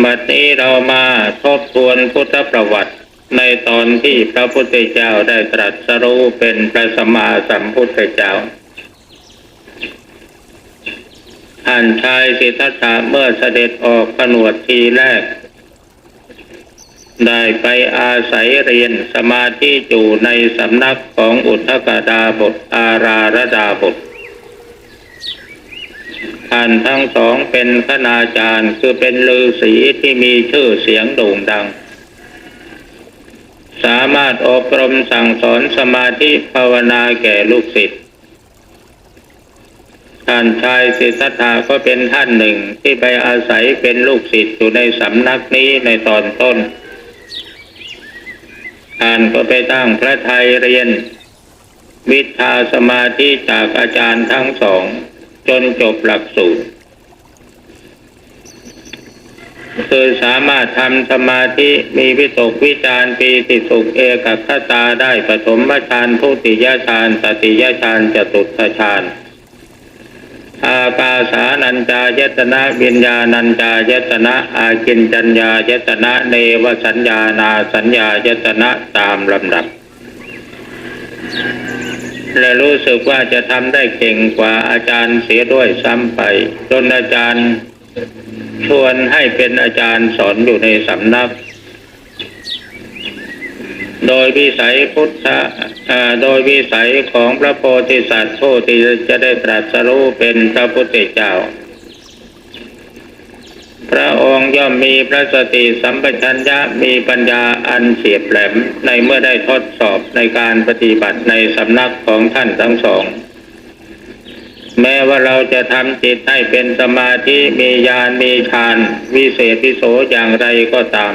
บัดนี้เรามาทบทวนพุทธประวัติในตอนที่พระพุทธเจ้าได้ตรัสรู้เป็นพระสัมมาสัมพุทธเจ้าท่านชายสิทธัตถะเมื่อเสด็จออกผนวดทีแรกได้ไปอาศัยเรียนสมาธิอยู่ในสำนักของอุทกดาบทอาราระดาบทท่านทั้งสองเป็นคณาจารย์คือเป็นฤาษีที่มีชื่อเสียงโด่งดังสามารถอบรมสั่งสอนสมาธิภาวนาแก่ลูกศิษย์ท่านชายสิทธัตถะก็เป็นท่านหนึ่งที่ไปอาศัยเป็นลูกศิษย์อยู่ในสำนักนี้ในตอนต้นท่านก็ไปตั้งพระทัยเรียนวิชาสมาธิจากอาจารย์ทั้งสองจนจบหลักสูตรคือสามารถทำสมาธิมีวิตกวิจารปีติสุขเอกคตาได้ปฐมฌานทุติยฌานตติยฌานจตุตถฌานอากาสานัญจายตนะวิญญาณัญจายตนะอากิญจัญญายตนะเนวสัญญานาสัญญายตนะตามลำดับและรู้สึกว่าจะทำได้เก่งกว่าอาจารย์เสียด้วยซ้ำไปจนอาจารย์ชวนให้เป็นอาจารย์สอนอยู่ในสำนักโดยวิสัยของพระโพธิสัตว์ผู้ที่จะได้ตรัสรู้เป็นพระพุทธเจ้าพระองค์ย่อมมีพระสติสัมปชัญญะมีปัญญาอันเฉียบแหลมในเมื่อได้ทดสอบในการปฏิบัติในสำนักของท่านทั้งสองแม้ว่าเราจะทำจิตให้เป็นสมาธิมีญาณมีฌานวิเศษวิโสอย่างไรก็ตาม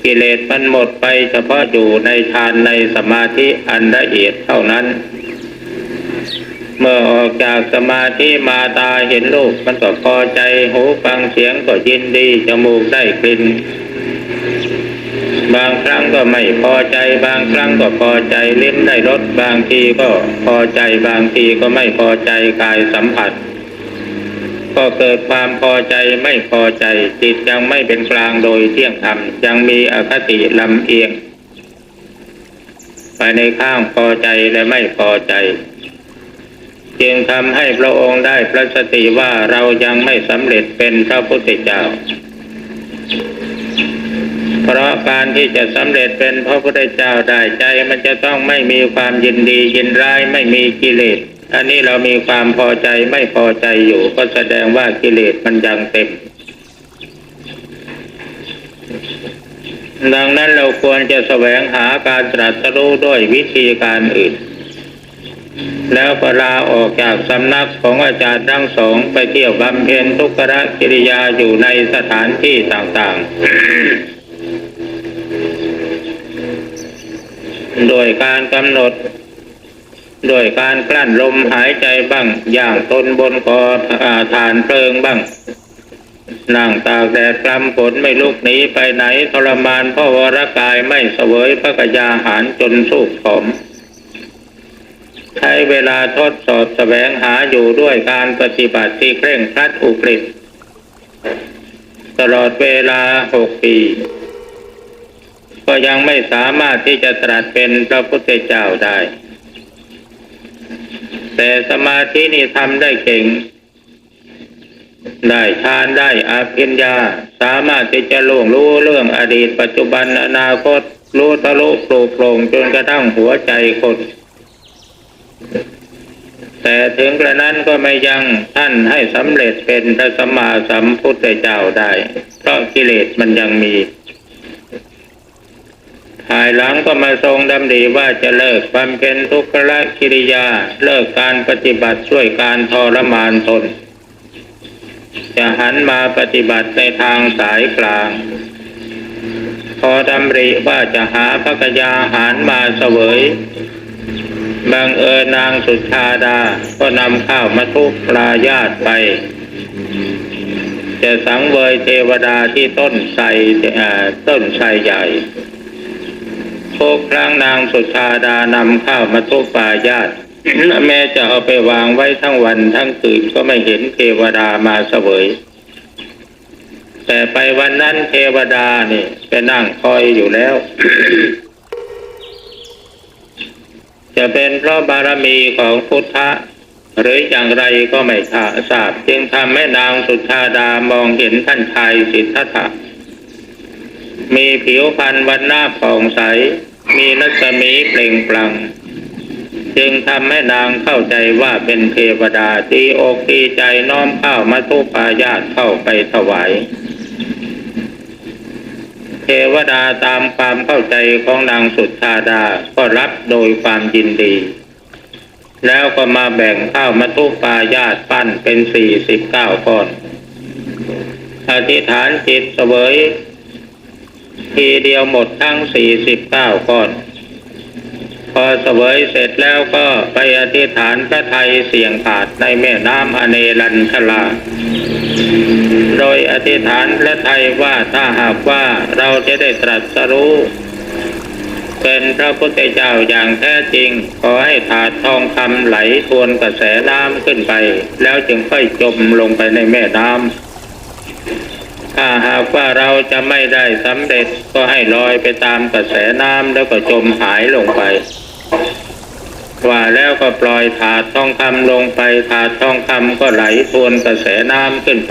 กิเลสมันหมดไปเฉพาะอยู่ในฌานในสมาธิอันละเอียดเท่านั้นเมื่อออกจากสมาธิมาตาเห็นรูปมันก็พอใจหูฟังเสียงก็ยินดีจมูกได้กลิ่นบางครั้งก็ไม่พอใจบางครั้งก็พอใจลิ้นได้รสบางทีก็พอใจบางทีก็ไม่พอใจกายสัมผัสก็เกิดความพอใจไม่พอใจจิตยังไม่เป็นกลางโดยเที่ยงธรรมยังมีอคติลำเอียงไปในข้างพอใจและไม่พอใจจึงทำให้พระองค์ได้พระสติว่าเรายังไม่สำเร็จเป็นพระพุทธเจ้าเพราะการที่จะสำเร็จเป็นพระพุทธเจ้าได้ใจมันจะต้องไม่มีความยินดียินร้ายไม่มีกิเลสอันนี้เรามีความพอใจไม่พอใจอยู่ก็แสดงว่ากิเลสมันยังเต็มดังนั้นเราควรจะแสวงหาการตรัสรู้ด้วยวิธีการอื่นแล้วก็ลาออกจากสำนักของอาจารย์ทั้งสองไปเที่ยวบำเพ็ญทุกขกิริยาอยู่ในสถานที่ต่างๆ โดยการกำหนดโดยการกลั้นลมหายใจบ้างย่างตนบนกอฐานเพลิงบ้างนั่งตากแดดกลำฝนไม่ลุกหนีไปไหนทรมานเพราะวรกายไม่เสวยพระกยาหารจนสูบผอมใช้เวลาทดสอบแสวงหาอยู่ด้วยการปฏิบัติที่เคร่งครัดอุกฤษตลอดเวลา6 ปีก็ยังไม่สามารถที่จะตรัสเป็นพระพุทธเจ้าได้แต่สมาธินี่ทำได้เก่งได้ฌานได้อภิญญาสามารถที่จะล่วงรู้เรื่องอดีตปัจจุบันอนาคตรู้ทะลุโปร่งโปร่งจนกระทั่งหัวใจคนแต่ถึงกระนั้นก็ไม่ยังท่านให้สำเร็จเป็นพระสัมมาสัมพุทธเจ้าได้เพราะกิเลสมันยังมีภายหลังก็มาทรงดำริว่าจะเลิกบำเพ็ญทุกขกิริยาเลิกการปฏิบัติช่วยการทรมานตนจะหันมาปฏิบัติในทางสายกลางพอดำริว่าจะหาพระกยาหารมาเสวยบังเอิญนางสุชาดาก็นำข้าวมาทุบปลายาตไปจะสังเวยเทวดาที่ต้นไทรใหญ่ทุกครั้งนางสุชาดานำข้าวมาทุบปลายาต แม้จะเอาไปวางไว้ทั้งวันทั้งคืนก็ไม่เห็นเทวดามาเสวย แต่ไปวันนั้นเทวดานี่ไปนั่งคอยอยู่แล้ว จะเป็นเพราะบารมีของพุทธะหรืออย่างไรก็ไม่ทราบจึงทำให้นางสุชาดามองเห็นท่านชายสิทธัตถะมีผิวพรรณวันหน้าผ่องใสมีรัศมีเปล่งปลั่งจึงทำให้นางเข้าใจว่าเป็นเทวดาดีอกดีใจน้อมข้าวมัทุปายาตเข้าไปถวายเทวดาตามความเข้าใจของนางสุชาดาก็รับโดยความยินดีแล้วก็มาแบ่งข้าวมัทุปายาตปั้นเป็น49 ก้อนอธิษฐานจิตเสวยทีเดียวหมดทั้ง49 ก้อนพอเสวยเสร็จแล้วก็ไปอธิษฐานพระทัยเสี่ยงขาดในแม่น้ำอเนรัญชลาโดยอธิษฐานพระทัยว่าถ้าหากว่าเราจะได้ตรัสรู้เป็นพระพุทธเจ้าอย่างแท้จริงขอให้ถาดทองคำไหลทวนกระแสน้ำขึ้นไปแล้วจึงค่อยจมลงไปในแม่น้ำถ้าหากว่าเราจะไม่ได้สำเร็จก็ให้ลอยไปตามกระแสน้ำแล้วก็จมหายลงไปว่าแล้วก็ปล่อยถาดทองคำลงไปถาดทองคำก็ไหลทวนกระแสน้ำขึ้นไ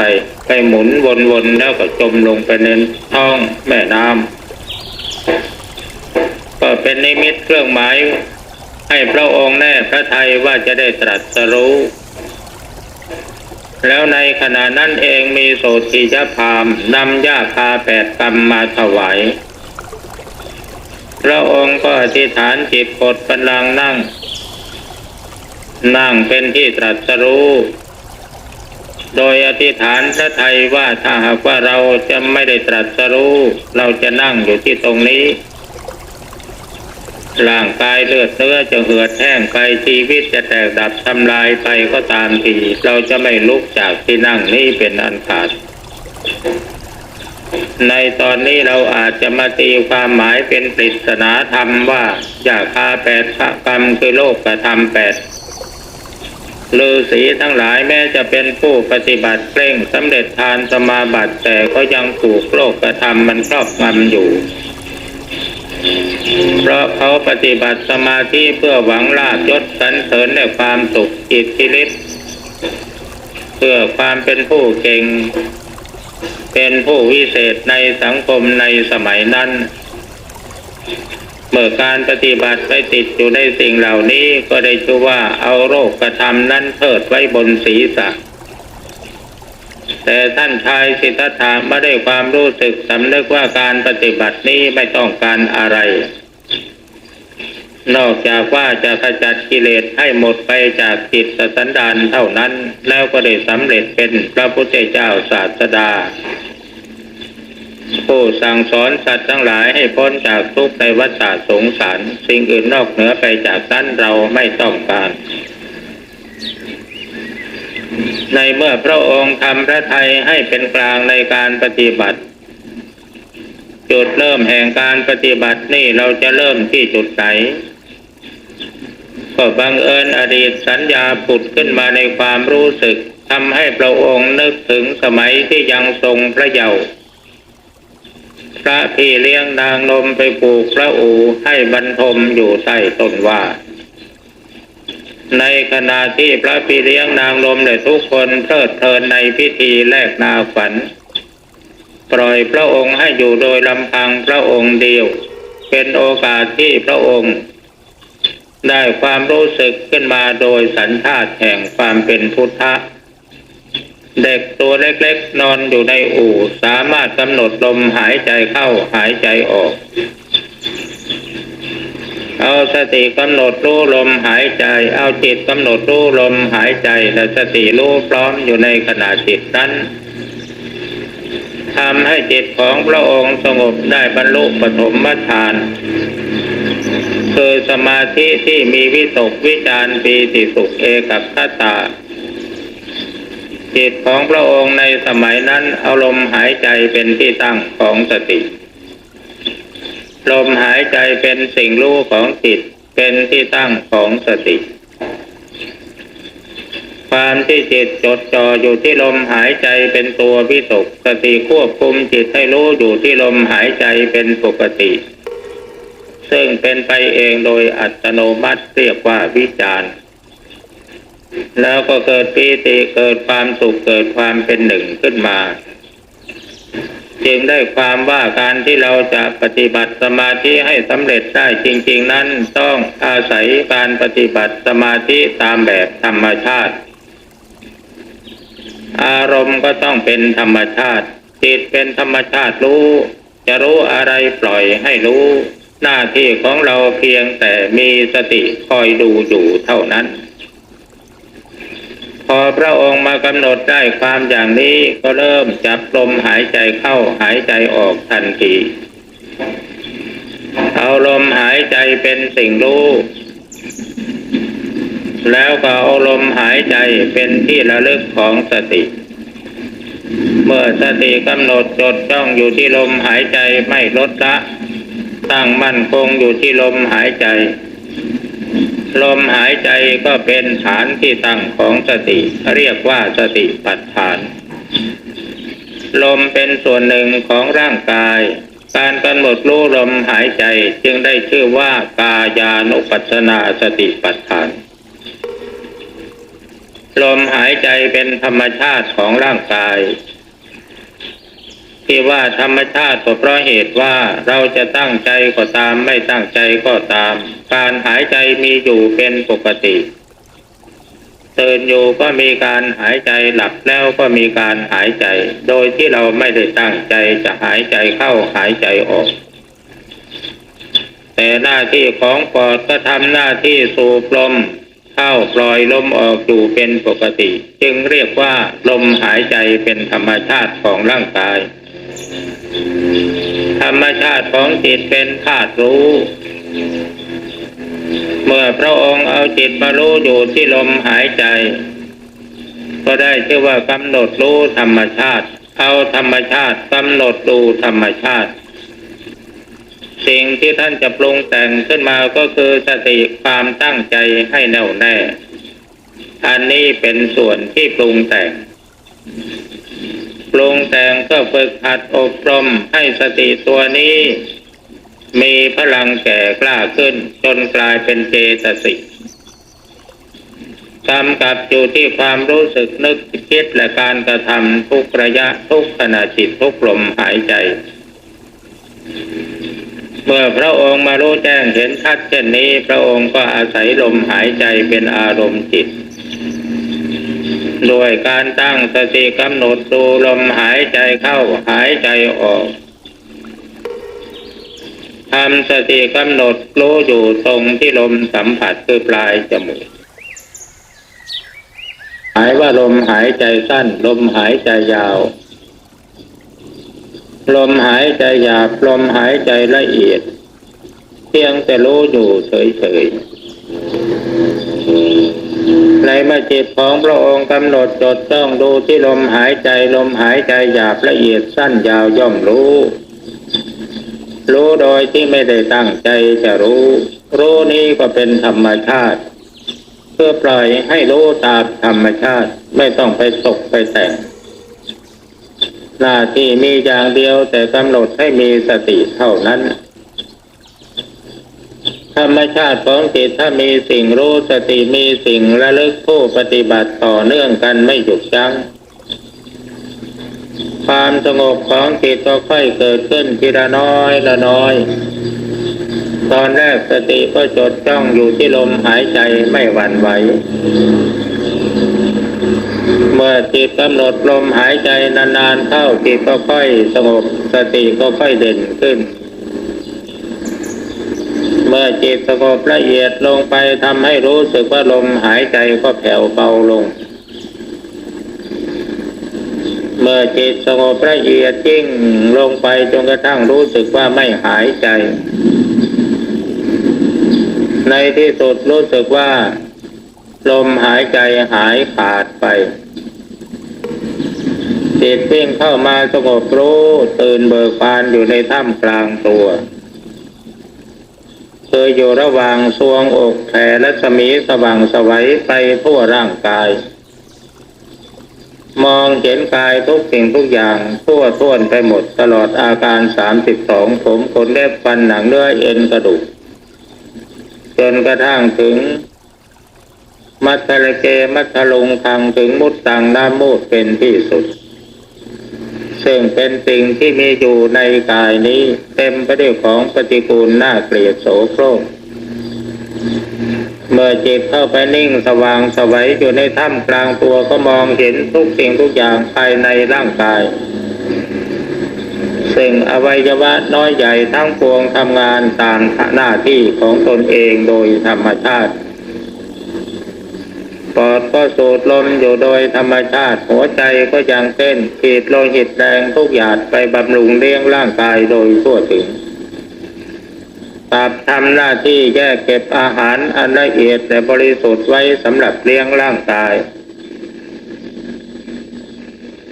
ปหมุนวนๆแล้วก็จมลงไปในท้องแม่น้ำก็เป็นนิมิตเครื่องหมายให้พระองค์แน่พระทัยว่าจะได้ตรัสรู้แล้วในขณะนั้นเองมีโสติยพราหมณ์นำหญ้าคา8 กำมาถวายพระองค์ก็อธิษฐานจิตกดบัลลังก์นั่งเป็นที่ตรัสรู้โดยอธิษฐานพระทัยว่าถ้าหากว่าเราจะไม่ได้ตรัสรู้เราจะนั่งอยู่ที่ตรงนี้ร่างกายเลือดเนื้อจะเหือดแห้งไปชีวิตจะแตกดับทำลายไปก็ตามทีเราจะไม่ลุกจากที่นั่งนี้เป็นอันขาดในตอนนี้เราอาจจะมาตีความหมายเป็นปริศนาธรรมว่าหญ้าคา8 กำคือโลกธรรม8ฤาษีทั้งหลายแม้จะเป็นผู้ปฏิบัติเคร่งสำเร็จฌานสมาบัติแต่ก็ยังถูกโลกธรรมมันครอบงำอยู่เพราะเขาปฏิบัติสมาธิเพื่อหวังลาภยศสรรเสริญและความสุขอิทธิฤทธิ์เพื่อความเป็นผู้เก่งเป็นผู้วิเศษในสังคมในสมัยนั้นเมื่อการปฏิบัติไปติดอยู่ในสิ่งเหล่านี้ก็ได้ชื่อว่าเอาโลกธรรมนั้นเทิดไว้บนศีรษะแต่ท่านชายสิทธัตถะไม่ได้ความรู้สึกสำนึกว่าการปฏิบัตินี้ไม่ต้องการอะไรนอกจากว่าจะขจัดกิเลสให้หมดไปจากจิตสันดานเท่านั้นแล้วก็ได้สำเร็จเป็นพระพุทธเจ้าศาสดาผู้สั่งสอนสัตว์ทั้งหลายให้พ้นจากทุกข์ในวัฏสงสารสิ่งอื่นนอกเหนือไปจากนั้นเราไม่ต้องการในเมื่อพระองค์ทำพระทัยให้เป็นกลางในการปฏิบัติจุดเริ่มแห่งการปฏิบัตินี่เราจะเริ่มที่จุดไหนก็บังเอิญอดีตสัญญาผุดขึ้นมาในความรู้สึกทำให้พระองค์นึกถึงสมัยที่ยังทรงพระเยาว์พระพี่เลี้ยงนางนมไปปลูกพระอู่ให้บรรทมอยู่ใต้ต้นว่าในขณะที่พระพี่เลี้ยงนางนมและทุกคนเพลิดเพลินในพิธีแลกนาขวัญปล่อยพระองค์ให้อยู่โดยลำพังพระองค์เดียวเป็นโอกาสที่พระองค์ได้ความรู้สึกขึ้นมาโดยสัญชาติแห่งความเป็นพุทธะเด็กตัวเล็กๆนอนอยู่ในอู่สามารถกำหนดลมหายใจเข้าหายใจออกเอาสติกำหนดรู้ลมหายใจเอาจิตกำหนดรู้ลมหายใจและสติรู้พร้อมอยู่ในขณะจิตนั้นทำให้จิตของพระองค์สงบได้บรรลุปฐมฌานคือสมาธิที่มีวิตกวิจารปีติสุขเอกัคคตาจิตของพระองค์ในสมัยนั้นเอาลมหายใจเป็นที่ตั้งของสติลมหายใจเป็นสิ่งรู้ของจิตเป็นที่ตั้งของสติ ความที่จิตจดจ่ออยู่ที่ลมหายใจเป็นตัววิตกสติควบคุมจิตให้รู้อยู่ที่ลมหายใจเป็นปกติซึ่งเป็นไปเองโดยอัตโนมัติเรียกว่าวิจารณ์แล้วก็เกิดปีติเกิดความสุขเกิดความเป็นหนึ่งขึ้นมาจึงได้ความว่าการที่เราจะปฏิบัติสมาธิให้สำเร็จได้จริงๆนั้นต้องอาศัยการปฏิบัติสมาธิตามแบบธรรมชาติอารมณ์ก็ต้องเป็นธรรมชาติจิตเป็นธรรมชาติรู้จะรู้อะไรปล่อยให้รู้หน้าที่ของเราเพียงแต่มีสติคอยดูอยู่เท่านั้นพอพระองค์มากำหนดได้ความอย่างนี้ก็เริ่มจับลมหายใจเข้าหายใจออกทันทีเอาลมหายใจเป็นสิ่งรู้แล้วก็เอาลมหายใจเป็นที่ระลึกของสติเมื่อสติกำหนดจดจ้องอยู่ที่ลมหายใจไม่ลดละตั้งมั่นคงอยู่ที่ลมหายใจลมหายใจก็เป็นฐานที่ตั้งของสติเรียกว่าสติปัฏฐานลมเป็นส่วนหนึ่งของร่างกายการกำหนดรู้ลมหายใจจึงได้ชื่อว่ากายานุปัสสนาสติปัฏฐานลมหายใจเป็นธรรมชาติของร่างกายที่ว่าธรรมชาติก็เพราะเหตุว่าเราจะตั้งใจก็ตามไม่ตั้งใจก็ตามการหายใจมีอยู่เป็นปกติตื่นอยู่ก็มีการหายใจหลับแล้วก็มีการหายใจโดยที่เราไม่ได้ตั้งใจจะหายใจเข้าหายใจออกแต่หน้าที่ของปอดก็ทำหน้าที่สูบลมเข้าปล่อยลมออกอยู่เป็นปกติจึงเรียกว่าลมหายใจเป็นธรรมชาติของร่างกายธรรมชาติของจิตเป็นธาตุรู้เมื่อพระองค์เอาจิตมารู้อยู่ที่ลมหายใจก็ได้ชื่อว่ากำหนดรู้ธรรมชาติเอาธรรมชาติกำหนดดูธรรมชาติสิ่งที่ท่านจะปรุงแต่งขึ้นมาก็คือสติความตั้งใจให้แน่วแน่อันนี้เป็นส่วนที่ปรุงแต่งเพื่อฝึกหัดอบรมให้สติตัวนี้มีพลังแก่กล้าขึ้นจนกลายเป็นเจตสิกกำกับอยู่ที่ความรู้สึกนึกคิดและการกระทำทุกระยะทุกขณะจิตทุกลมหายใจเมื่อพระองค์มารู้แจ้งเห็นชัดเช่นนี้พระองค์ก็อาศัยลมหายใจเป็นอารมณ์จิตโดยการตั้งสติกำหนดดูลมหายใจเข้าหายใจออกทำสติกำหนดรู้อยู่ตรงที่ลมสัมผัสคือปลายจมูกหมายว่าลมหายใจสั้นลมหายใจยาวลมหายใจหยาบลมหายใจละเอียดเพียงแต่รู้อยู่เฉยๆในเมื่อจิตของพระองค์กำหนดจดจ้องดูที่ลมหายใจลมหายใจหยาบละเอียดสั้นยาวย่อมรู้โดยที่ไม่ได้ตั้งใจจะรู้นี้ก็เป็นธรรมชาติเพื่อปล่อยให้รู้ตามธรรมชาติไม่ต้องไปตกไปแต่งหน้าที่มีอย่างเดียวแต่กำหนดให้มีสติเท่านั้นธรรมชาติของจิตถ้ามีสิ่งรู้สติมีสิ่งระลึกผู้ปฏิบัติต่อเนื่องกันไม่หยุดยั้งความสงบของจิตก็ค่อยเกิดขึ้นทีละน้อยละน้อยตอนแรกสติก็จดจ้องอยู่ที่ลมหายใจไม่หวั่นไหวเมื่อจิตกำหนดลมหายใจนานๆเข้าจิตก็ค่อยสงบสติก็ค่อยเด่นขึ้นเมื่อจิตสงบละเอียดลงไปทำให้รู้สึกว่าลมหายใจก็แผ่วเบาลงเมื่อจิตสงบละเอียดยิ่งลงไปจนกระทั่งรู้สึกว่าไม่หายใจในที่สุดรู้สึกว่าลมหายใจหายขาดไปจิตวิ่งเข้ามาสงบรู้ตื่นเบิกบานอยู่ในท่ามกลางตัวคืออยู่ระหว่างทรวงอกแผ่รัศมีสว่างไสวไปทั่วร่างกาย มองเห็นกายทุกสิ่งทุกอย่างทั่วท้วนไปหมดตลอดอาการ32ผมขนเล็บฟันหนังเนื้อเอ็นกระดูกจนกระทั่งถึงมัทธะเกมัทธลุงทางถึงมุตตังน้ำมูดเป็นที่สุดซึ่งเป็นสิ่งที่มีอยู่ในกายนี้เต็มไปด้วยของปฏิกูลน่าเกลียดโสโครกเมื่อจิตเข้าไปนิ่งสว่างไสวอยู่ในถ้ำกลางตัวก็มองเห็นทุกสิ่งทุกอย่างภายในร่างกายซึ่งอวัยวะน้อยใหญ่ทั้งปวงทำงานตามหน้าที่ของตนเองโดยธรรมชาติปอดก็สูดลมอยู่โดยธรรมชาติหัวใจก็ยังเต้นฉีดโลหิตแดงทุกหยาดไปบำรุงเลี้ยงร่างกายโดยทั่วถึงตับทำหน้าที่แยกเก็บอาหารอันละเอียดแต่บริสุทธิ์ไว้สำหรับเลี้ยงร่างกาย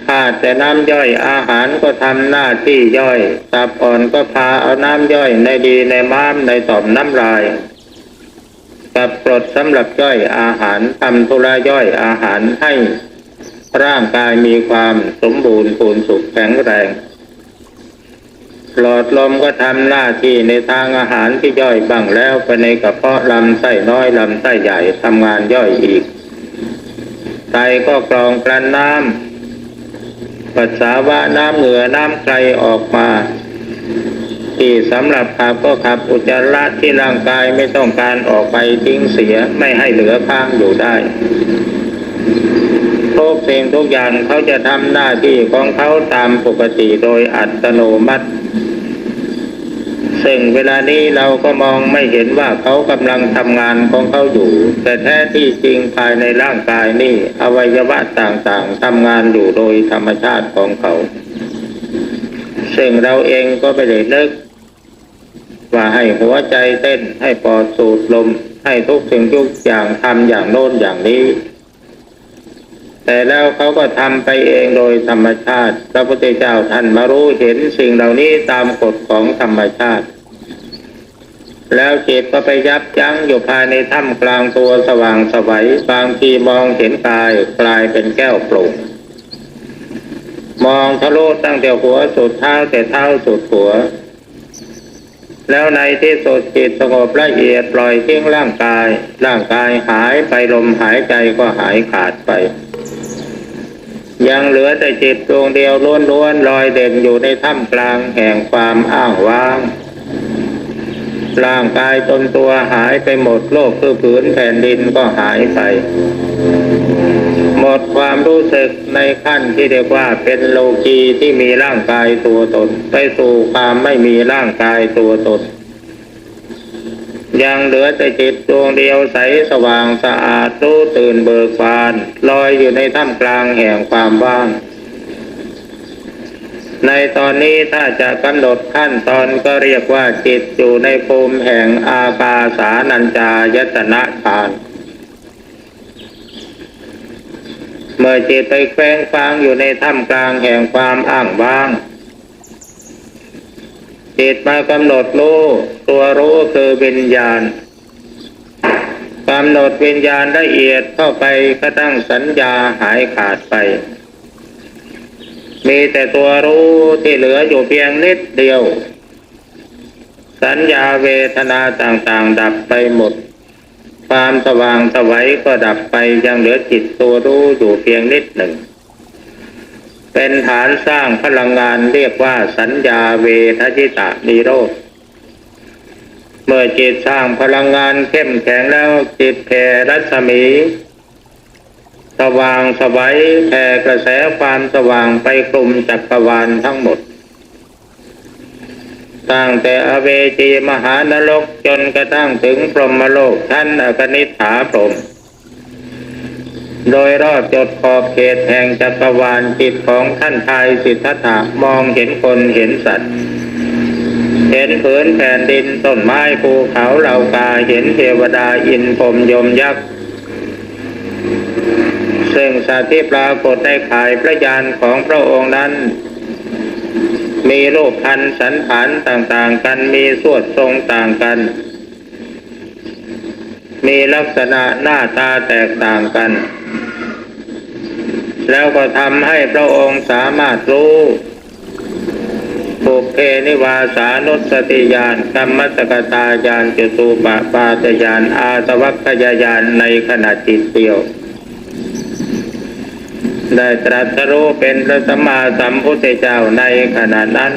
ถ้าแต่น้ำย่อยอาหารก็ทำหน้าที่ย่อยตับอ่อนก็พาเอาน้ำย่อยในดีในม้ามในต่อมน้ำลายกับกรดสำหรับย่อยอาหารทำธุระย่อยอาหารให้ร่างกายมีความสมบูรณ์พูนสุขแข็งแรงหลอดลมก็ทำหน้าที่ในทางอาหารที่ย่อยบ้างแล้วไปในกระเพาะลำไส้น้อยลำไส้ใหญ่ทำงานย่อยอีกไตก็กรองกลั่นน้ำปัสสาวะน้ำเหงื่อน้ำไกลออกมาที่สำหรับขับก็ขับอุจจาระที่ร่างกายไม่ต้องการออกไปทิ้งเสียไม่ให้เหลือค้างอยู่ได้ทุกสิ่งทุกอย่างเขาจะทำหน้าที่ของเขาตามปกติโดยอัตโนมัติซึ่งเวลานี้เราก็มองไม่เห็นว่าเขากำลังทำงานของเขาอยู่แต่แท้ที่จริงภายในร่างกายนี่อวัยวะต่างๆทำงานอยู่โดยธรรมชาติของเขาซึ่งเราเองก็ไม่ได้นึกว่าให้หัวใจเต้นให้ปอดสูดลมให้ทุกสิ่งทุกอย่างทำอย่างโน้นอย่างนี้แต่แล้วเขาก็ทำไปเองโดยธรรมชาติพระพุทธเจ้าท่านมารู้เห็นสิ่งเหล่านี้ตามกฎของธรรมชาติแล้วจิตก็ไปยับยั้งอยู่ภายในถ้ำกลางตัวสว่างไสวบางทีมองเห็นกายกลายเป็นแก้วโปร่งมองทะลุตั้งแต่หัวสุดเท้าแต่เท้าสุดหัวแล้วในที่สุดจิตสงบละเอียดปล่อยทิ้งร่างกายหายไปลมหายใจก็หายขาดไปยังเหลือแต่จิตดวงเดียวล้วนๆลอยเด่นอยู่ในถ้ำกลางแห่งความอ้างว้างร่างกายตนตัวหายไปหมดโลกคือผืนแผ่นดินก็หายไปหมดความรู้สึกในขั้นที่เรียกว่าเป็นโลกีที่มีร่างกายตัวตนไปสู่ความไม่มีร่างกายตัวตนยังเหลือแต่จิตดวงเดียวใสสว่างสะอาดรู้ตื่นเบิกบานลอยอยู่ในท่ามกลางแห่งความว่างในตอนนี้ถ้าจะกำหนดขั้นตอนก็เรียกว่าจิตอยู่ในภูมิแห่งอากาสานัญจายตนะฌานเมื่อจิตไปแฝงฟางอยู่ในท่ามกลางแห่งความอ้างว้างจิตมากำหนดรู้ตัวรู้คือวิญญาณกำหนดวิญญาณละเอียดเข้าไปกระทั่งสัญญาหายขาดไปมีแต่ตัวรู้ที่เหลืออยู่เพียงนิดเดียวสัญญาเวทนาต่างๆดับไปหมดความสว่างไสวก็ดับไปยังเหลือจิตตัวรู้อยู่เพียงนิดหนึ่งเป็นฐานสร้างพลังงานเรียกว่าสัญญาเวทจิตะนิโรธเมื่อจิตสร้างพลังงานเข้มแข็งแล้วจิตแผ่รัศมีสว่างไสวแผ่กระแสความสว่างไปคลุมจักรวาลทั้งหมดตั้งแต่อเวจีมหานรกจนกระทั่งถึงพรหมโลกชั้นอกนิษฐาพรหมโดยรอบจดขอบเขตแห่งจักรวาลจิตของท่านชายสิทธัตถะมองเห็นคนเห็นสัตว์เห็นผืนแผ่นดินต้นไม้ภูเขาเหล่ากาเห็นเทวดาอินทร์พรหมยมยักษ์ซึ่งสัตว์ที่ปรากฏในข่ายพระญาณของพระองค์นั้นมีรูปพรรณสันฐานต่างๆกันมีสวดทรงต่างกันมีลักษณะหน้าตาแตกต่างกัน แล้วก็ทำให้พระองค์สามารถรู้ปุเพนิวาสานุสติญาณกัมมัสสกตาญาณจตุปปาตญาณอาสวัคคยญาณในขณะจิตเดียวได้ตรัสรู้เป็นพระสัมมาสัมพุทธเจ้าในขณะนั้น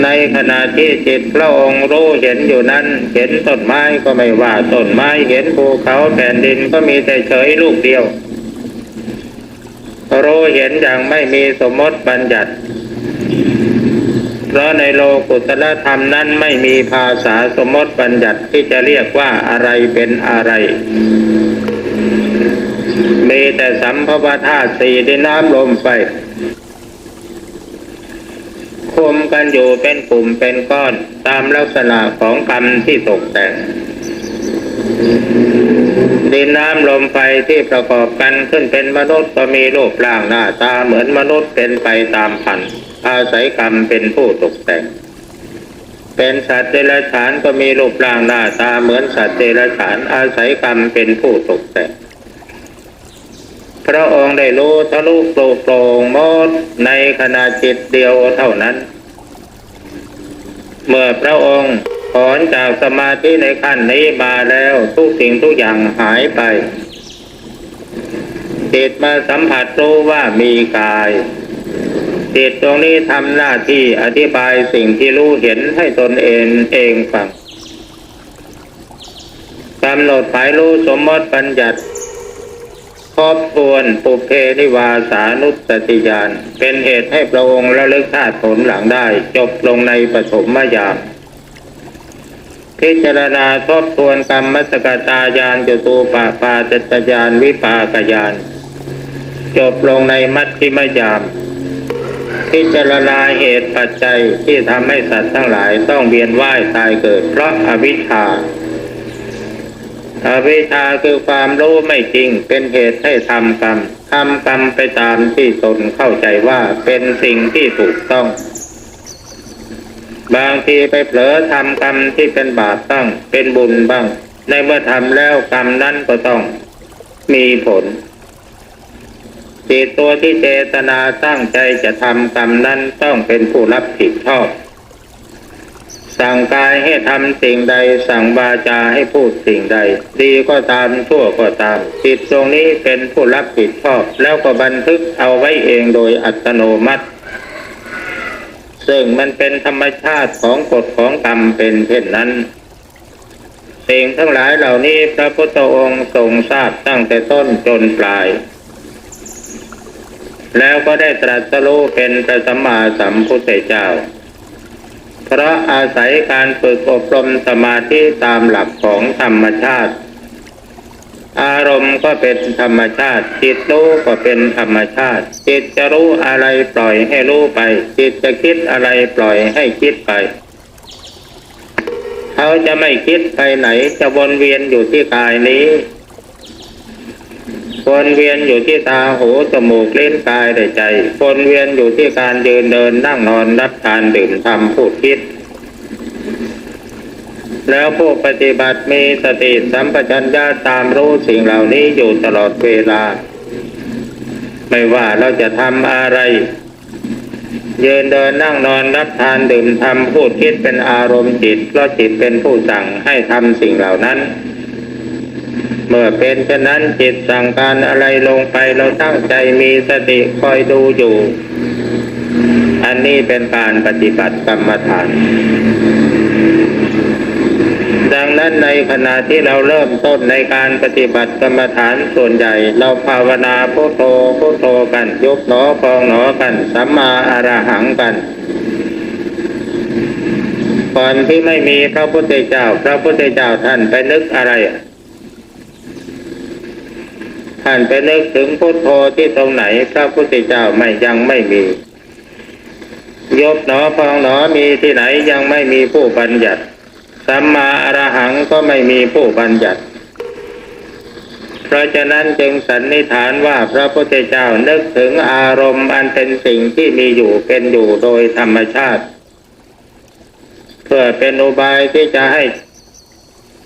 ในขณะที่จิตพระองค์รู้เห็นอยู่นั้นเห็นต้นไม้ก็ไม่ว่าต้นไม้เห็นภูเขาแผ่นดินก็มีแต่เฉยลูกเดียวรู้เห็นอย่างไม่มีสมมติบัญญัติเพราะในโลกุตตรธรรมนั้นไม่มีภาษาสมมติบัญญัติที่จะเรียกว่าอะไรเป็นอะไรมีแต่สัมภวธาตุสี่ดินน้ำลมไฟคุมกันอยู่เป็นกลุ่มเป็นก้อนตามลักษณะของกรรมที่ตกแต่งดินน้ำลมไฟที่ประกอบกันขึ้นเป็นมนุษย์ก็มีรูปร่างหน้าตาเหมือนมนุษย์เป็นไปตามพันธุ์อาศัยกรรมเป็นผู้ตกแต่งเป็นสัตว์เดรัจฉานก็มีรูปร่างหน้าตาเหมือนสัตว์เดรัจฉานอาศัยกรรมเป็นผู้ตกแต่งพระองค์ได้รู้ทะลุโปร่งหมดในขณะจิตเดียวเท่านั้นเมื่อพระองค์ถอนจากสมาธิในขั้นนี้มาแล้วทุกสิ่งทุกอย่างหายไปจิตมาสัมผัสรู้ว่ามีกายจิตตรงนี้ทำหน้าที่อธิบายสิ่งที่รู้เห็นให้ตนเองฟังกำหนดหมายรู้สมมติบัญญัติทบทวนปุเพนิวาสานุสติญาณเป็นเหตุให้พระองค์ระลึกชาติผลหลังได้จบลงในปฐมยามพิจารณาทบทวนกรรมมัสสกตาญาณจตุปปาตญาณวิปากญาณจบลงในมัชฌิมยามพิจารณาเหตุปัจจัยที่ทำให้สัตว์ทั้งหลายต้องเวียนว่ายตายเกิดเพราะอวิชชาคือความรู้ไม่จริงเป็นเหตุให้ทำกรรมไปตามที่ตนเข้าใจว่าเป็นสิ่งที่ถูกต้องบางทีไปเผลอทำกรรมที่เป็นบาปบ้างเป็นบุญบ้างในเมื่อทำแล้วกรรมนั้นก็ต้องมีผลจิตตัวที่เจตนาตั้งใจจะทำกรรมนั้นต้องเป็นผู้รับผิดชอบสั่งกายให้ทำสิ่งใดสั่งวาจาให้พูดสิ่งใดดีก็ตามชั่วก็ตามจิตตรงนี้เป็นผู้รับผิดชอบแล้วก็บันทึกเอาไว้เองโดยอัตโนมัติซึ่งมันเป็นธรรมชาติของกฎของกรรมเป็นเช่นนั้นสิ่งทั้งหลายเหล่านี้พระพุทธองค์ทรงทราบตั้งแต่ต้นจนปลายแล้วก็ได้ตรัสรู้เป็นพระสัมมาสัมพุทธเจ้าเพราะอาศัยการฝึกอบรมสมาธิตามหลักของธรรมชาติอารมณ์ก็เป็นธรรมชาติจิตรู้ก็เป็นธรรมชาติจิตจะรู้อะไรปล่อยให้รู้ไปจิตจะคิดอะไรปล่อยให้คิดไปเขาจะไม่คิดไปไหนจะวนเวียนอยู่ที่กายนี้วนเวียนอยู่ที่ตาหูจมูกลิ้นกายและใจวนเวียนอยู่ที่การยืนเดินนั่งนอนรับทานดื่มทำพูดคิดแล้วผู้ปฏิบัติมีสติสัมปชัญญะตามรู้สิ่งเหล่านี้อยู่ตลอดเวลาไม่ว่าเราจะทำอะไรยืนเดินนั่งนอนรับทานดื่มทำพูดคิดเป็นอารมณ์จิตเพราะจิตเป็นผู้สั่งให้ทำสิ่งเหล่านั้นเมื่อเป็นเช่นนั้นจิตสั่งการอะไรลงไปเราตั้งใจมีสติคอยดูอยู่อันนี้เป็นการปฏิบัติกรรมฐานดังนั้นในขณะที่เราเริ่มต้นในการปฏิบัติกรรมฐานส่วนใหญ่เราภาวนาพุทโธพุทโธกันยกหนอพองหนอกันสัมมาอรหังกันก่อนที่ไม่มีพระพุทธเจ้าท่านไปนึกอะไรท่านไปนึกถึงพุทโธที่ตรงไหนพระพุทธเจ้ายังไม่มียกหนอพองหนอมีที่ไหนยังไม่มีผู้บัญญัติสัมมาอรหังก็ไม่มีผู้บัญญัติเพราะฉะนั้นจึงสันนิษฐานว่าพระพุทธเจ้านึกถึงอารมณ์อันเป็นสิ่งที่มีอยู่เป็นอยู่โดยธรรมชาติเพื่อเป็นอุบายที่จะให้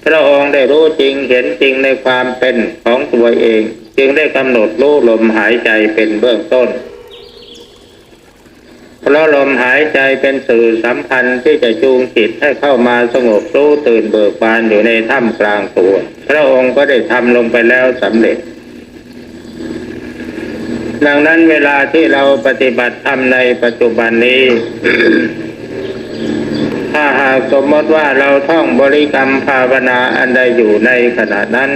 พระองค์ได้รู้จริงเห็นจริงในความเป็นของตัวเอง จึงได้กำหนดรู้ลมหายใจเป็นเบื้องต้นเพราะลมหายใจเป็นสื่อสำคัญที่จะจูงจิตให้เข้ามาสงบรู้ตื่นเบิกบานอยู่ในถ้ำกลางตัวพระองค์ก็ได้ทำลงไปแล้วสำเร็จดังนั้นเวลาที่เราปฏิบัติธรรมในปัจจุบันนี้ ถ้าหากสมมติว่าเราท่องบริกรรมภาวนาอันใดอยู่ในขณะนั้น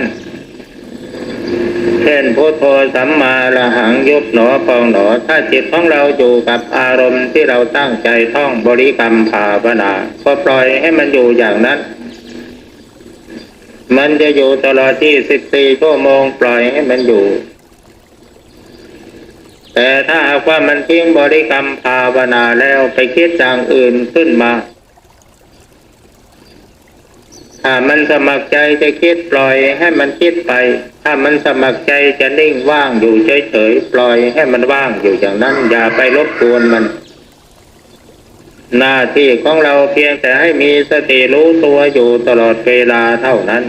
เช่นพุทโธสัมมาอรหังยุบหนอพองหนอถ้าจิตของเราอยู่กับอารมณ์ที่เราตั้งใจท่องบริกรรมภาวนาก็ปล่อยให้มันอยู่อย่างนั้นมันจะอยู่ตลอด24 ชั่วโมงปล่อยให้มันอยู่แต่ถ้าหากว่ามันทิ้งบริกรรมภาวนาแล้วไปคิดอย่างอื่นขึ้นมาถ้ามันสมัครใจจะคิดปล่อยให้มันคิดไปถ้ามันสมัครใจจะนิ่งว่างอยู่เฉยๆปล่อยให้มันว่างอยู่อย่างนั้นอย่าไปรบกวนมันหน้าที่ของเราเพียงแต่ให้มีสติรู้ตัวอยู่ตลอดเวลาเท่านั้น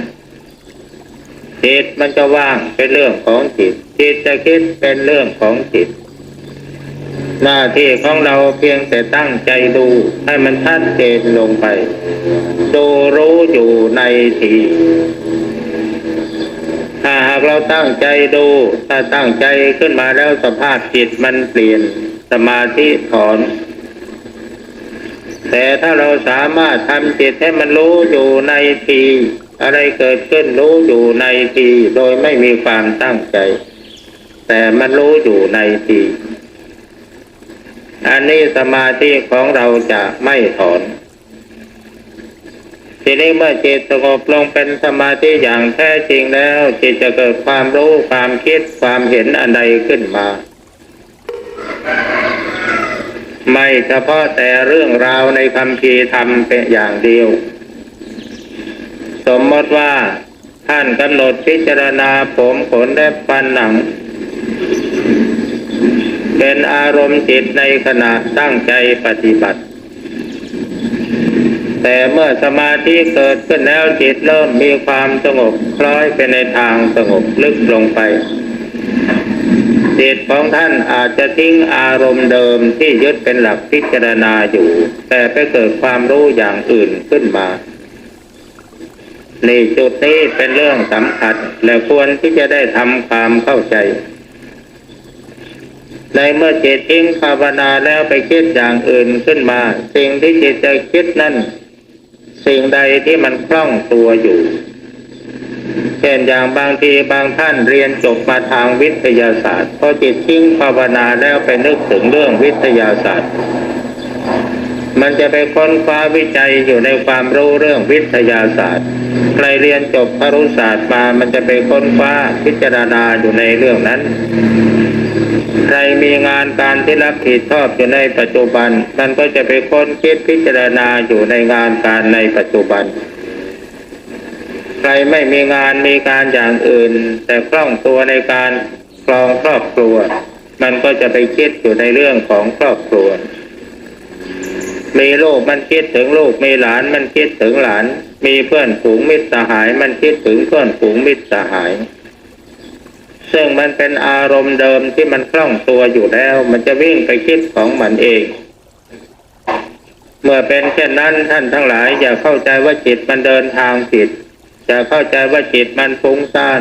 จิตมันจะว่างเป็นเรื่องของจิตจิตจะคิดเป็นเรื่องของจิตหน้าที่ของเราเพียงแต่ตั้งใจดูให้มันชัดเจนลงไปดูรู้อยู่ในทีถ้าหากเราตั้งใจดูถ้าตั้งใจขึ้นมาแล้วสภาพจิตมันเปลี่ยนสมาธิถอนแต่ถ้าเราสามารถทำจิตให้มันรู้อยู่ในทีอะไรเกิดขึ้นรู้อยู่ในทีโดยไม่มีความตั้งใจแต่มันรู้อยู่ในทีอันนี้สมาธิของเราจะไม่ถอนทีนี้เมื่อจิตสงบลงเป็นสมาธิอย่างแท้จริงแล้วจิตจะเกิดความรู้ความคิดความเห็นอันใดขึ้นมาไม่เฉพาะแต่เรื่องราวในคัมภีร์ธรรมเป็นอย่างเดียวสมมติว่าท่านกำหนดพิจารณาผมขนและฟันหนังเป็นอารมณ์จิตในขณะตั้งใจปฏิบัติแต่เมื่อสมาธิเกิดขึ้นแล้วจิตเริ่มมีความสงบคล้อยไปในทางสงบลึกลงไปจิตของท่านอาจจะทิ้งอารมณ์เดิมที่ยึดเป็นหลักพิจารณาอยู่แต่ไปเกิดความรู้อย่างอื่นขึ้นมาในจุดนี้เป็นเรื่องสำคัญและควรที่จะได้ทำความเข้าใจในเมื่อจิตทิ้งภาวนาแล้วไปคิดอย่างอื่นขึ้นมาสิ่งที่จิตจะคิดนั้นสิ่งใดที่มันคล่องตัวอยู่เช่นอย่างบางทีบางท่านเรียนจบมาทางวิทยาศาสตร์พอจิตทิ้งภาวนาแล้วไปนึกถึงเรื่องวิทยาศาสตร์มันจะไปค้นคว้าวิจัยอยู่ในความรู้เรื่องวิทยาศาสตร์ใครเรียนจบครุศาสตร์มามันจะไปค้นคว้าพิจารณาอยู่ในเรื่องนั้นใครมีงานการที่รับผิดชอบอยู่ในปัจจุบันมันก็จะไปค้นคิดพิจารณาอยู่ในงานการในปัจจุบันใครไม่มีงานมีการอย่างอื่นแต่คล่องตัวในการครองครอบครัวมันก็จะไปคิดอยู่ในเรื่องของครอบครัวมีลูกมันคิดถึงลูกมีหลานมันคิดถึงหลานมีเพื่อนฝูงมิตรสหายมันคิดถึงเพื่อนฝูงมิตรสหายซึ่งมันเป็นอารมณ์เดิมที่มันคล่องตัวอยู่แล้วมันจะวิ่งไปคิดของมันเองเมื่อเป็นเช่นนั้นท่านทั้งหลายอย่าเข้าใจว่าจิตมันเดินทางผิดอย่าเข้าใจว่าจิตมันฟุ้งซ่าน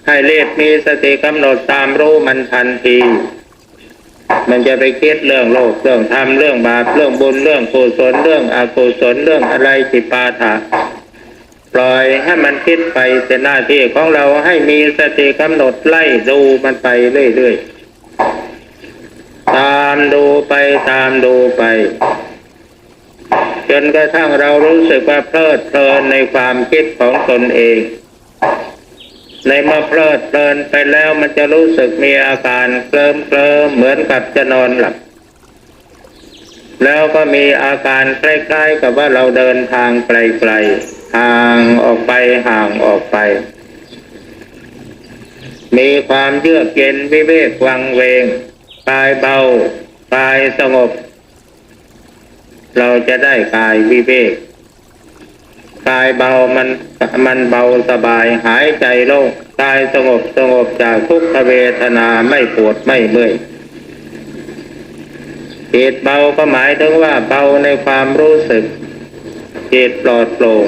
ให้รีบมีสติกำหนดตามรู้มันทันทีมันจะไปคิดเรื่องโลกเรื่องธรรมเรื่องบาปเรื่องบุญเรื่องกุศลเรื่องอกุศลเรื่องอะไรสิปาถะปล่อยให้มันคิดไปเป็นหน้าที่ของเราให้มีสติกำหนดไล่ดูมันไปเรื่อยๆตามดูไปตามดูไปจนกระทั่งเรารู้สึกว่าเพลิดเพลินในความคิดของตนเองในเมื่อเพลิดเพลินไปแล้วมันจะรู้สึกมีอาการเคลิ้มเหมือนกับจะนอนหลับแล้วก็มีอาการคล้ายๆกับว่าเราเดินทางไกลๆห่างออกไปมีความเยือกเย็นวิเวกวังเวงกายเบากายสงบเราจะได้กายวิเวก กายเบามันเบาสบายหายใจโล่งกายสงบจากทุกขเวทนาไม่ปวดไม่เมื่อยจิตเบาก็หมายถึงว่าเบาในความรู้สึกจิตปลอดโปร่ง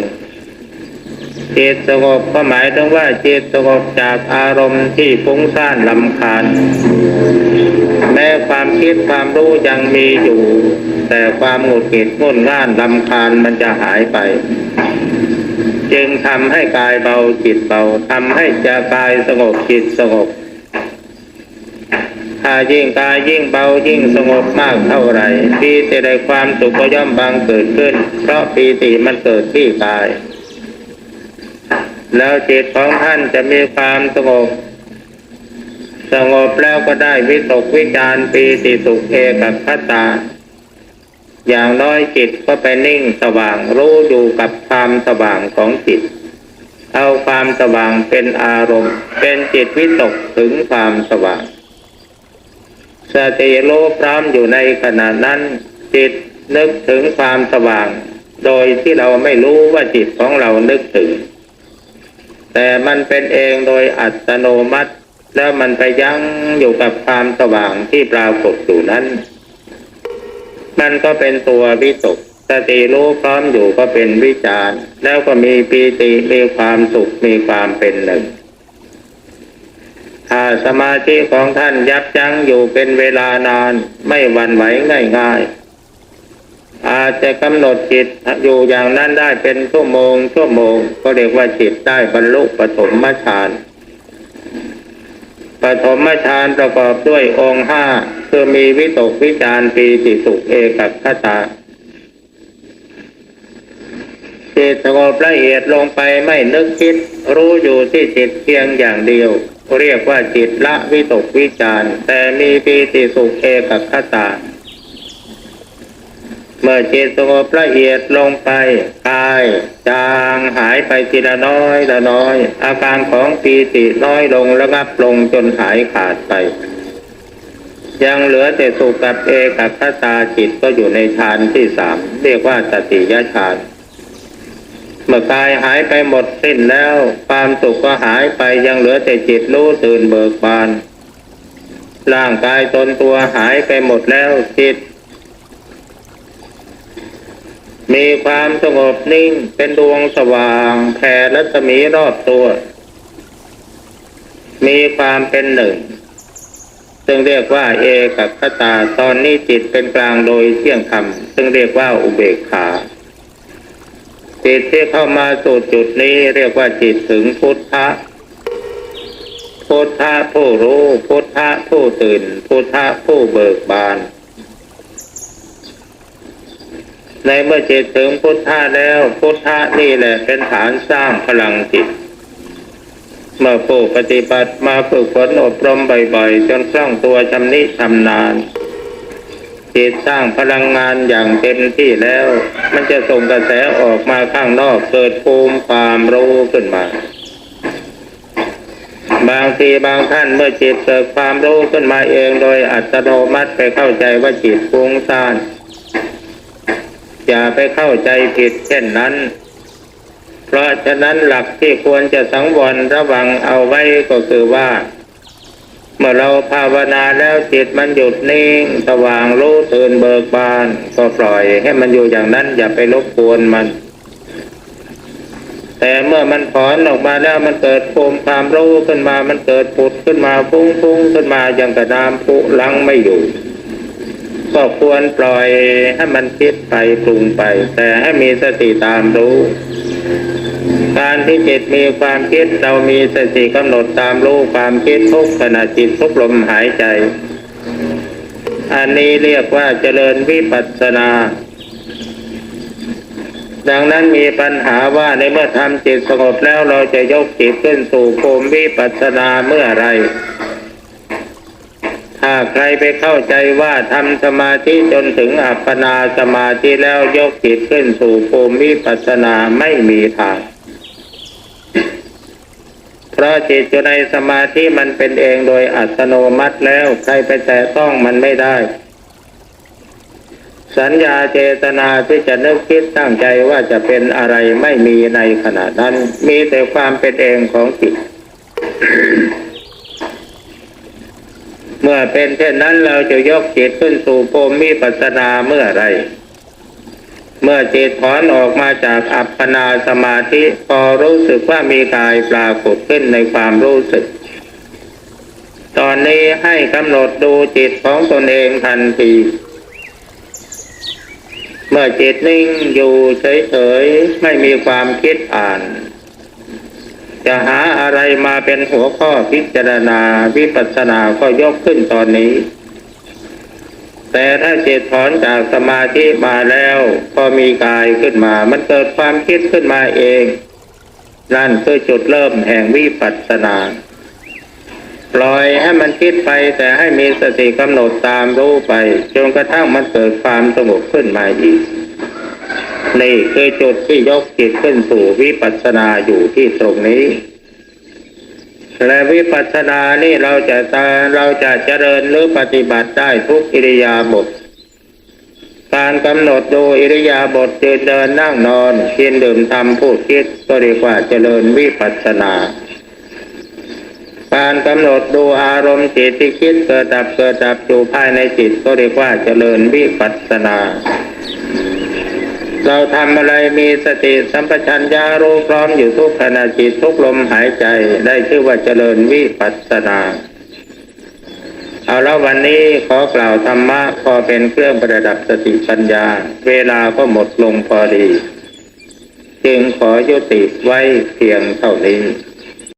จิตสงบก็หมายถึงว่าจิตสงบจากอารมณ์ที่ฟุ้งซ่านรำคาญแม้ความคิดความรู้ยังมีอยู่แต่ความหงุดหงิดงุ่นง่านรำคาญมันจะหายไปจึงทำให้กายเบาจิตเบาทำให้จะกายสงบจิตสงบถ้ายิ่งกายยิ่งเบายิ่งสงบมากเท่าไหร่ปีติได้ความสุขก็ย่อมบังเกิดขึ้นเพราะปีติมันเกิดที่กายแล้วจิตของท่านจะมีความสงบแล้วก็ได้วิตกวิจารปีติสุขเอกัคตาอย่างน้อยจิตก็ไปนิ่งสว่างรู้อยู่กับความสว่างของจิตเอาความสว่างเป็นอารมณ์เป็นจิตวิตกถึงความสว่างสติรู้พร้อมอยู่ในขณะนั้นจิตนึกถึงความสว่างโดยที่เราไม่รู้ว่าจิตของเรานึกถึงแต่มันเป็นเองโดยอัตโนมัติแล้วมันไปยั้งอยู่กับความสว่างที่ปรากฏอยู่นั้นมันก็เป็นตัววิตกสติรู้พร้อมอยู่ก็เป็นวิจารแล้วก็มีปีติมีความสุขมีความเป็นหนึ่งถ้าสมาธิของท่านยับยั้งอยู่เป็นเวลานานไม่หวั่นไหวง่ายๆอาจจะกำหนดจิตอยู่อย่างนั้นได้เป็นชั่วโมงก็เรียกว่าจิตได้บรรลุปฐมฌานปฐมฌานประกอบด้วยองค์ห้าคือมีวิตกวิจารปีติสุขเอกัคตาจิตสงบละเอียดลงไปไม่นึกคิดรู้อยู่ที่จิตเพียงอย่างเดียวเรียกว่าจิตละวิตกวิจารแต่มีปีติสุขเอกัคตาเมื่อจิตสงบละเอียดลงไปกายจางหายไปทีละน้อยอาการของปีติน้อยลงระงับลงจนหายขาดไปยังเหลือแต่สุขกับเอกัคตาจิตก็อยู่ในฌานที่สามเรียกว่าตติยฌานเมื่อกายหายไปหมดสิ้นแล้วความสุขก็หายไปยังเหลือแต่จิตรู้ตื่นเบิกบานร่างกายตนตัวหายไปหมดแล้วจิตมีความสงบนิ่งเป็นดวงสว่างแผ่รัศมีรอบตัวมีความเป็นหนึ่งซึ่งเรียกว่าเอกัคตาตอนนี้จิตเป็นกลางโดยเที่ยงธรรมซึ่งเรียกว่าอุเบกขาจิตที่เข้ามาสู่จุดนี้เรียกว่าจิตถึงพุทธะผู้รู้พุทธะผู้ตื่นพุทธะผู้เบิกบานในเมื่อจิตถึงพุทธะแล้วพุทธะนี่แหละเป็นฐานสร้างพลังจิตเมื่อผู้ปฏิบัติมาฝึกฝนอบรมบ่อยๆจนคล่องตัวชำนิชำนาญจิตสร้างพลังงานอย่างเต็มที่แล้วมันจะส่งกระแสออกมาข้างนอกเกิดภูมิความรู้ขึ้นมาบางทีบางท่านเมื่อจิตเกิดความรู้ขึ้นมาเองโดยอัตโนมัติไปเข้าใจว่าจิตฟุ้งซ่านอย่าไปเข้าใจผิดเช่นนั้นเพราะฉะนั้นหลักที่ควรจะสังวรระวังเอาไว้ก็คือว่าเมื่อเราภาวนาแล้วจิตมันหยุดนิ่งสว่างรู้ตื่นเบิกบานก็ปล่อยให้มันอยู่อย่างนั้นอย่าไปรบกวนมันแต่เมื่อมันถอนออกมาแล้วมันเกิดภูมิความรู้ขึ้นมามันเกิดผุดขึ้นมาฟุ้งขึ้นมาอย่างกระน้ำพุลังไม่อยู่ก็ควรปล่อยให้มันคิดไปปรุงไปแต่ให้มีสติตามรู้การที่จิตมีความคิดเรามีสติกำหนดตามรู้ความคิดทุกขณะจิตทุกลมหายใจอันนี้เรียกว่าเจริญวิปัสสนาดังนั้นมีปัญหาว่าในเมื่อทำจิตสงบแล้วเราจะยกจิตขึ้นสู่ภูมิวิปัสสนาเมื่อไรถ้าใครไปเข้าใจว่าทำสมาธิจนถึงอัปปนาสมาธิแล้วยกจิตขึ้นสู่ภูมิวิปัสสนาไม่มีทางเพราะจิตอยู่ในสมาธิมันเป็นเองโดยอัตโนมัติแล้วใครไปแตะต้องมันไม่ได้ สัญญาเจตนาที่จะนึกคิดตั้งใจว่าจะเป็นอะไรไม่มีในขณะนั้นมีแต่ความเป็นเองของจิต เมื่อเป็นเช่นนั้นเราจะยกจิตขึ้นสู่ภูมิวิปัสสนาเมื่อไรเมื่อจิตถอนออกมาจากอัปปนาสมาธิพอรู้สึกว่ามีกายปรากฏขึ้นในความรู้สึกตอนนี้ให้กำหนดดูจิตของตนเองทันทีเมื่อจิตนิ่งอยู่เฉยๆไม่มีความคิดอ่านจะหาอะไรมาเป็นหัวข้อพิจารณาวิปัสสนาก็ยกขึ้นตอนนี้แต่ถ้าจิตถอนจากสมาธิมาแล้วพอมีกายขึ้นมามันเกิดความคิดขึ้นมาเองนั่นคือจุดเริ่มแห่งวิปัสสนาปล่อยให้มันคิดไปแต่ให้มีสติกำหนดตามรู้ไปจนกระทั่งมันเกิดความสงบขึ้นมาอีกนี่คือจุดที่ยกจิตขึ้นสู่วิปัสสนาอยู่ที่ตรงนี้และวิปัสสนานี่เราจะเจริญหรือปฏิบัติได้ทุกอิริยาบถการกำหนดดูอิริยาบถยืนเดินนั่งนอนกินดื่มทำพูดคิดก็เรียกว่าเจริญวิปัสสนาการกำหนดดูอารมณ์จิตที่คิดเกิดดับอยู่ภายในจิตก็เรียกว่าเจริญวิปัสสนาเราทำอะไรมีสติสัมปชัญญะรู้พร้อมอยู่ทุกขณะจิตทุกลมหายใจได้ชื่อว่าเจริญวิปัสสนาเอาแล้ววันนี้ขอกล่าวธรรมะพอเป็นเครื่องประดับสติปัญญาเวลาก็หมดลงพอดีจึงขอยุติไว้เพียงเท่านี้